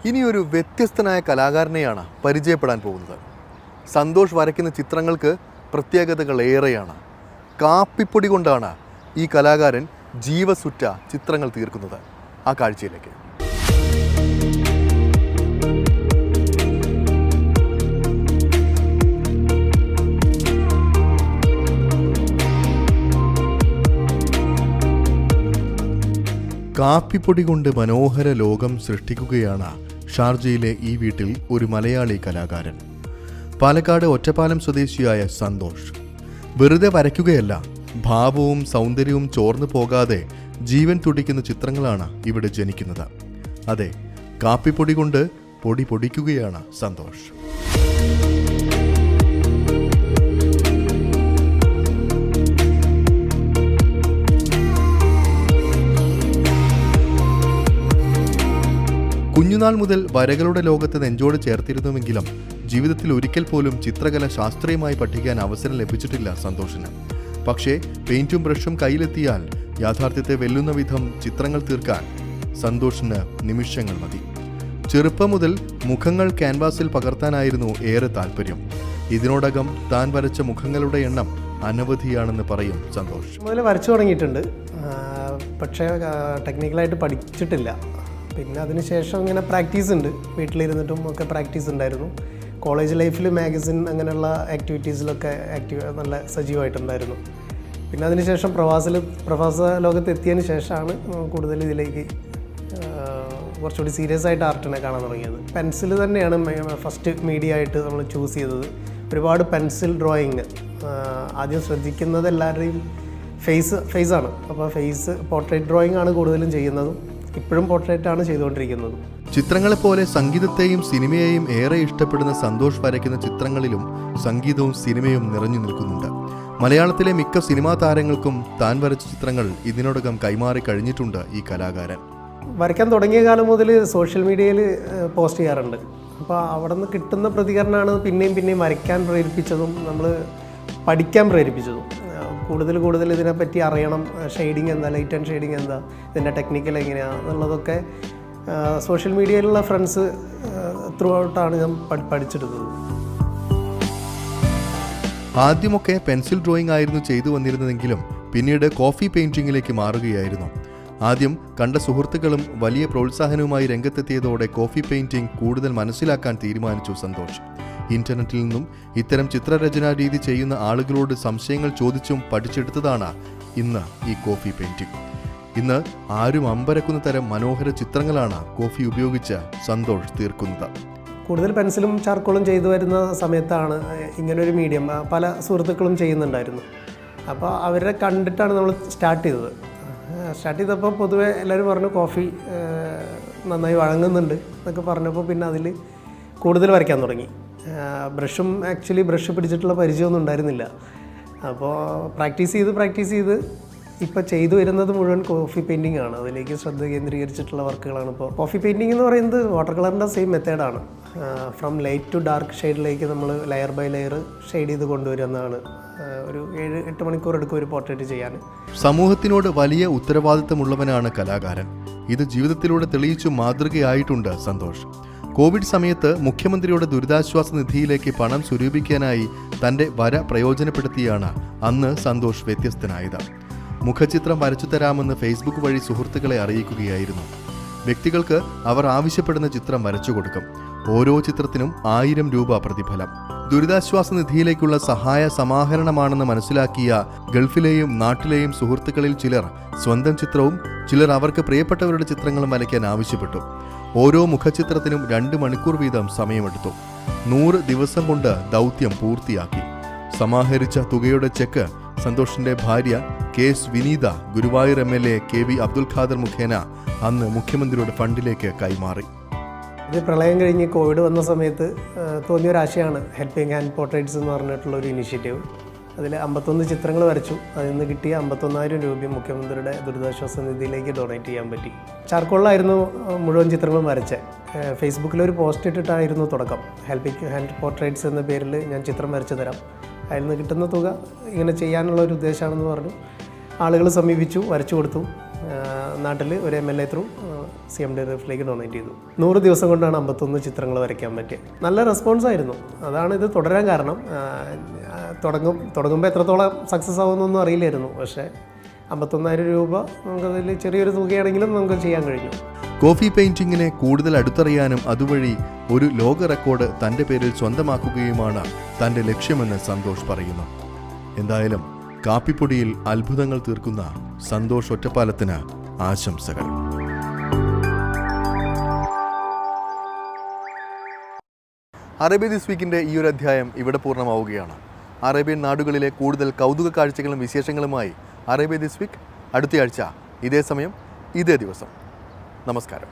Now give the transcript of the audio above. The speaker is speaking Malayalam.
ഇനിയൊരു വ്യത്യസ്തനായ കലാകാരനെയാണ് പരിചയപ്പെടാൻ പോകുന്നത്. സന്തോഷ് വരയ്ക്കുന്ന ചിത്രങ്ങൾക്ക് പ്രത്യേകതകൾ ഏറെയാണ്. കാപ്പിപ്പൊടി കൊണ്ടാണ് ഈ കലാകാരൻ ജീവസുറ്റ ചിത്രങ്ങൾ തീർക്കുന്നത്. ആ കാഴ്ചയിലേക്ക്. കാപ്പിപ്പൊടി കൊണ്ട് മനോഹര ലോകം സൃഷ്ടിക്കുകയാണ് ഷാർജയിലെ ഈ വീട്ടിൽ ഒരു മലയാളി കലാകാരൻ. പാലക്കാട് ഒറ്റപ്പാലം സ്വദേശിയായ സന്തോഷ് വെറുതെ വരയ്ക്കുകയല്ല, ഭാവവും സൗന്ദര്യവും ചോർന്നു പോകാതെ ജീവൻ തുടിക്കുന്ന ചിത്രങ്ങളാണ് ഇവിടെ ജനിക്കുന്നത്. അതെ, കാപ്പിപ്പൊടി കൊണ്ട് പൊടി പൊടിക്കുകയാണ് സന്തോഷ്. കുഞ്ഞുനാൾ മുതൽ വരകളുടെ ലോകത്ത് നെഞ്ചോട് ചേർത്തിരുന്നുവെങ്കിലും ജീവിതത്തിൽ ഒരിക്കൽ പോലും ചിത്രകല ശാസ്ത്രീയമായി പഠിക്കാൻ അവസരം ലഭിച്ചിട്ടില്ല സന്തോഷിന്. പക്ഷേ പെയിന്റും ബ്രഷും കയ്യിലെത്തിയാൽ യാഥാർത്ഥ്യത്തെ വെല്ലുന്ന വിധം ചിത്രങ്ങൾ തീർക്കാൻ സന്തോഷിന് നിമിഷങ്ങൾ മതി. ചെറുപ്പം മുതൽ മുഖങ്ങൾ ക്യാൻവാസിൽ പകർത്താനായിരുന്നു ഏറെ താല്പര്യം. ഇതിനോടകം താൻ വരച്ച മുഖങ്ങളുടെ എണ്ണം അനവധിയാണെന്ന് പറയും സന്തോഷ്. മുതൽ വരച്ചു തുടങ്ങിയിട്ടുണ്ട്, പക്ഷേ ടെക്നിക്കലായിട്ട് പഠിച്ചിട്ടില്ല. പിന്നെ അതിനുശേഷം ഇങ്ങനെ പ്രാക്ടീസ് ഉണ്ട്, വീട്ടിലിരുന്നിട്ടും ഒക്കെ പ്രാക്ടീസ് ഉണ്ടായിരുന്നു. കോളേജ് ലൈഫിൽ മാഗസിൻ അങ്ങനെയുള്ള ആക്ടിവിറ്റീസിലൊക്കെ നല്ല സജീവമായിട്ടുണ്ടായിരുന്നു. പിന്നെ അതിനുശേഷം പ്രവാസ ലോകത്ത് എത്തിയതിന് ശേഷമാണ് കൂടുതൽ ഇതിലേക്ക് കുറച്ചുകൂടി സീരിയസ് ആയിട്ട് ആർട്ടിനെ കാണാൻ തുടങ്ങിയത്. പെൻസിൽ തന്നെയാണ് ഫസ്റ്റ് മീഡിയ ആയിട്ട് നമ്മൾ ചൂസ് ചെയ്തത്. ഒരുപാട് പെൻസിൽ ഡ്രോയിങ് ആദ്യം ശ്രദ്ധിക്കുന്നത് എല്ലാവരുടെയും ഫേസാണ്. അപ്പോൾ പോർട്രേറ്റ് ഡ്രോയിങ് ആണ് കൂടുതലും ചെയ്യുന്നതും. ഇപ്പോഴും പോർട്രേറ്റാണ് ചെയ്തുകൊണ്ടിരിക്കുന്നത്. ചിത്രങ്ങളെപ്പോലെ സംഗീതത്തെയും സിനിമയെയും ഏറെ ഇഷ്ടപ്പെടുന്ന സന്തോഷ് വരയ്ക്കുന്ന ചിത്രങ്ങളിലും സംഗീതവും സിനിമയും നിറഞ്ഞു നിൽക്കുന്നുണ്ട്. മലയാളത്തിലെ മിക്ക സിനിമാ താരങ്ങൾക്കും താൻ വരച്ച ചിത്രങ്ങൾ ഇതിനോടകം കൈമാറി കഴിഞ്ഞിട്ടുണ്ട് ഈ കലാകാരൻ. വരയ്ക്കാൻ തുടങ്ങിയ കാലം മുതൽ സോഷ്യൽ മീഡിയയിൽ പോസ്റ്റ് ചെയ്യാറുണ്ട്. അപ്പോൾ അവിടെ നിന്ന് കിട്ടുന്ന പ്രതികരണമാണ് പിന്നെയും വരയ്ക്കാൻ പ്രേരിപ്പിച്ചതും നമ്മൾ പഠിക്കാൻ പ്രേരിപ്പിച്ചതും. കൂടുതൽ ഇതിനെപ്പറ്റി അറിയണം. ഷെയ്ഡിങ് എന്താ, ലൈറ്റ് ആൻഡ് ഷെയ്ഡിങ് എന്താ, ഇതിൻ്റെ ടെക്നിക്കൽ എങ്ങനെയാണ് എന്നുള്ളതൊക്കെ സോഷ്യൽ മീഡിയയിലുള്ള ഫ്രണ്ട്സ് ത്രൂ ഔട്ടാണ് ഞാൻ പഠിച്ചെടുത്തത്. ആദ്യമൊക്കെ പെൻസിൽ ഡ്രോയിങ് ആയിരുന്നു ചെയ്തു വന്നിരുന്നതെങ്കിലും പിന്നീട് കോഫി പെയിന്റിങ്ങിലേക്ക് മാറുകയായിരുന്നു. ആദ്യം കണ്ട സുഹൃത്തുക്കളും വലിയ പ്രോത്സാഹനവുമായി രംഗത്തെത്തിയതോടെ കോഫി പെയിന്റിംഗ് കൂടുതൽ മനസ്സിലാക്കാൻ തീരുമാനിച്ചു സന്തോഷ്. ഇന്റർനെറ്റിൽ നിന്നും ഇത്തരം ചിത്രരചനാ രീതി ചെയ്യുന്ന ആളുകളോട് സംശയങ്ങൾ ചോദിച്ചും പഠിച്ചെടുത്തതാണ് ഇന്ന് ഈ കോഫി പെയിന്റിംഗ്. ഇന്ന് ആരും അമ്പരക്കുന്ന തരം മനോഹര ചിത്രങ്ങളാണ് കോഫി ഉപയോഗിച്ച് സന്തോഷ് തീർക്കുന്നത്. കൂടുതൽ പെൻസിലും ചാർക്കോളും ചെയ്തു വരുന്ന സമയത്താണ് ഇങ്ങനൊരു മീഡിയം പല സുഹൃത്തുക്കളും ചെയ്യുന്നുണ്ടായിരുന്നു. അപ്പോൾ അവരെ കണ്ടിട്ടാണ് നമ്മൾ സ്റ്റാർട്ട് ചെയ്തപ്പോൾ പൊതുവെ എല്ലാവരും പറഞ്ഞു കോഫി നന്നായി വഴങ്ങുന്നുണ്ട് എന്നൊക്കെ പറഞ്ഞപ്പോൾ പിന്നെ അതിൽ കൂടുതൽ വരയ്ക്കാൻ തുടങ്ങി. ബ്രഷ് പിടിച്ചിട്ടുള്ള പരിചയമൊന്നും ഉണ്ടായിരുന്നില്ല. അപ്പോൾ പ്രാക്ടീസ് ചെയ്ത് ഇപ്പോൾ ചെയ്തു വരുന്നത് മുഴുവൻ കോഫി പെയിൻറ്റിംഗ് ആണ്. അതിലേക്ക് ശ്രദ്ധ കേന്ദ്രീകരിച്ചിട്ടുള്ള വർക്കുകളാണ്. ഇപ്പോൾ കോഫി പെയിൻറ്റിംഗ് എന്ന് പറയുന്നത് വാട്ടർ കളറിൻ്റെ സെയിം മെത്തേഡാണ്. ഫ്രം ലൈറ്റ് ടു ഡാർക്ക് ഷെയ്ഡിലേക്ക് നമ്മൾ ലെയർ ബൈ ലെയർ ഷെയ്ഡ് ചെയ്ത് കൊണ്ടുവരുന്നതാണ്. ഒരു 7-8 മണിക്കൂർ എടുക്കും ഒരു പോർട്രേറ്റ് ചെയ്യാൻ. സമൂഹത്തിനോട് വലിയ ഉത്തരവാദിത്തമുള്ളവനാണ് കലാകാരൻ. ഇത് ജീവിതത്തിലൂടെ തെളിയിച്ചു മാതൃകയായിട്ടുണ്ട് സന്തോഷ്. കോവിഡ് സമയത്ത് മുഖ്യമന്ത്രിയുടെ ദുരിതാശ്വാസ നിധിയിലേക്ക് പണം സ്വരൂപിക്കാനായി തൻ്റെ വര പ്രയോജനപ്പെടുത്തിയാണ് അന്ന് സന്തോഷ് വ്യത്യസ്തനായത്. മുഖചിത്രം വരച്ചു തരാമെന്ന് ഫേസ്ബുക്ക് വഴി സുഹൃത്തുക്കളെ അറിയിക്കുകയായിരുന്നു. വ്യക്തികൾക്ക് അവർ ആവശ്യപ്പെടുന്ന ചിത്രം വരച്ചു കൊടുക്കും. ഓരോ ചിത്രത്തിനും 1000 രൂപ പ്രതിഫലം. ദുരിതാശ്വാസ നിധിയിലേക്കുള്ള സഹായ സമാഹരണമാണെന്ന് മനസ്സിലാക്കിയ ഗൾഫിലെയും നാട്ടിലെയും സുഹൃത്തുക്കളിൽ ചിലർ സ്വന്തം ചിത്രവും ചിലർ അവർക്ക് പ്രിയപ്പെട്ടവരുടെ ചിത്രങ്ങളും വരയ്ക്കാൻ ആവശ്യപ്പെട്ടു. ഓരോ മുഖചിത്രത്തിനും 2 മണിക്കൂർ വീതം സമയമെടുത്തു. 100 ദിവസം കൊണ്ട് ദൗത്യം പൂർത്തിയാക്കി. സമാഹരിച്ച തുകയുടെ ചെക്ക് സന്തോഷിന്റെ ഭാര്യ KS വിനീത ഗുരുവായൂർ MLA KV അബ്ദുൽ ഖാദർ മുഖേന അന്ന് മുഖ്യമന്ത്രിയുടെ ഫണ്ടിലേക്ക് കൈമാറി. ഇത് പ്രളയം കഴിഞ്ഞ് കോവിഡ് വന്ന സമയത്ത് തോന്നിയൊരാശയമാണ് ഹെൽപ്പിംഗ് ഹാൻഡ് പോർട്രേറ്റ്സ് എന്ന് പറഞ്ഞിട്ടുള്ള ഒരു ഇനിഷ്യേറ്റീവ്. അതിൽ 51 ചിത്രങ്ങൾ വരച്ചു. അതിൽ നിന്ന് കിട്ടിയ 51,000 രൂപയും മുഖ്യമന്ത്രിയുടെ ദുരിതാശ്വാസ നിധിയിലേക്ക് ഡൊണേറ്റ് ചെയ്യാൻ പറ്റി. ചാർക്കോളിലായിരുന്നു മുഴുവൻ ചിത്രങ്ങളും വരച്ചത്. ഫേസ്ബുക്കിലൊരു പോസ്റ്റ് ഇട്ടിട്ടായിരുന്നു തുടക്കം. ഹെൽപ്പിംഗ് ഹാൻഡ് പോർട്രേറ്റ്സ് എന്ന പേരിൽ ഞാൻ ചിത്രം വരച്ചു തരാം, അതിൽ നിന്ന് കിട്ടുന്ന തുക ഇങ്ങനെ ചെയ്യാനുള്ള ഒരു ഉദ്ദേശമാണെന്ന് പറഞ്ഞു. ആളുകൾ സമീപിച്ചു, വരച്ചു കൊടുത്തു. നാട്ടിൽ ഒരു MLA ത്രൂ CMDRFലേക്ക് ഡൊണേറ്റ് ചെയ്തു. 100 ദിവസം കൊണ്ടാണ് 51 ചിത്രങ്ങൾ വരയ്ക്കാൻ പറ്റിയത്. നല്ല റെസ്പോൺസായിരുന്നു. അതാണ് ഇത് തുടരാൻ കാരണം. തുടങ്ങുമ്പോൾ എത്രത്തോളം സക്സസ് ആവുമെന്നൊന്നും അറിയില്ലായിരുന്നു. പക്ഷേ 51,000 രൂപ നമുക്കതിൽ ചെറിയൊരു തുകയാണെങ്കിലും നമുക്ക് ചെയ്യാൻ കഴിഞ്ഞു. കോഫി പെയിന്റിങ്ങിനെ കൂടുതൽ അടുത്തറിയാനും അതുവഴി ഒരു ലോക റെക്കോർഡ് തൻ്റെ പേരിൽ സ്വന്തമാക്കുകയുമാണ് തൻ്റെ ലക്ഷ്യമെന്ന് സന്തോഷ് പറയുന്നു. എന്തായാലും കാപ്പിപ്പൊടിയിൽ അത്ഭുതങ്ങൾ തീർക്കുന്ന സന്തോഷ് ഒറ്റപ്പാലത്തിന് ആശംസകൾ. അറേബ്യ ദിസ് വീക്കിൻ്റെ ഈ ഒരു അധ്യായം ഇവിടെ പൂർണ്ണമാവുകയാണ്. അറേബ്യൻ നാടുകളിലെ കൂടുതൽ കൗതുക കാഴ്ചകളും വിശേഷങ്ങളുമായി അറേബ്യ ദിസ് വീക്ക് അടുത്തയാഴ്ച ഇതേ സമയം ഇതേ ദിവസം. നമസ്കാരം.